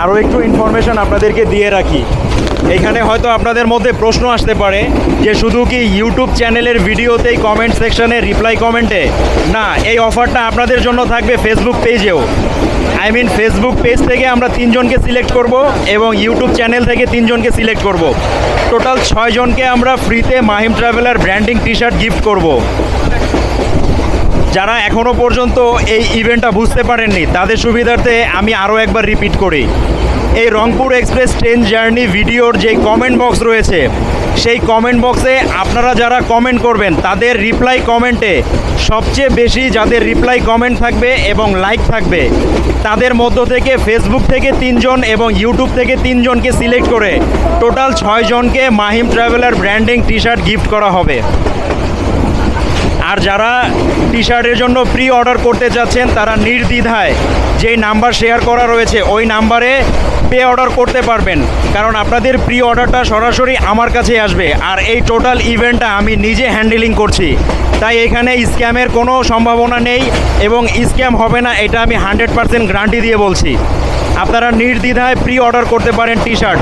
আরও একটু ইনফরমেশন আপনাদেরকে দিয়ে রাখি। এখানে হয়তো আপনাদের মধ্যে প্রশ্ন আসতে পারে যে শুধু কি ইউটিউব চ্যানেলের ভিডিওতেই কমেন্ট সেকশনে রিপ্লাই কমেন্টে? না, এই অফারটা আপনাদের জন্য থাকবে ফেসবুক পেজেও। ফেসবুক পেজ থেকে আমরা 3 জনকে সিলেক্ট করব এবং ইউটিউব চ্যানেল থেকে 3 জনকে সিলেক্ট করব। টোটাল 6 জনকে আমরা ফ্রিতে Mahim traveller branding T shirt gift করব। যারা এখনও পর্যন্ত এই ইভেন্টটা বুঝতে পারেননি তাদের সুবিধার্থে আমি আরও একবার রিপিট করি। এই রংপুর এক্সপ্রেস ট্রেন জার্নি ভিডিওর যে কমেন্ট বক্স রয়েছে, সেই কমেন্ট বক্সে আপনারা যারা কমেন্ট করবেন তাদের রিপ্লাই কমেন্টে সবচেয়ে বেশি যাদের রিপ্লাই কমেন্ট থাকবে এবং লাইক থাকবে, তাদের মধ্য থেকে ফেসবুক থেকে 3 জন এবং ইউটিউব থেকে 3 জনকে সিলেক্ট করে টোটাল 6 জনকে Mahim traveller branding T shirt gift করা হবে। আর যারা টি শার্টের জন্য প্রি অর্ডার করতে চাচ্ছেন তারা নির্দ্বিধায় যেই নাম্বার শেয়ার করা রয়েছে ওই নাম্বারে পে অর্ডার করতে পারবেন, কারণ আপনাদের প্রি অর্ডারটা সরাসরি আমার কাছে আসবে আর এই টোটাল ইভেন্টটা আমি নিজে হ্যান্ডেলিং করছি। তাই এখানে স্ক্যামের কোনো সম্ভাবনা নেই এবং স্ক্যাম হবে না, এটা আমি 100% গ্যারান্টি দিয়ে বলছি। আপনারা নির্দ্বিধায় প্রি অর্ডার করতে পারেন টি শার্ট।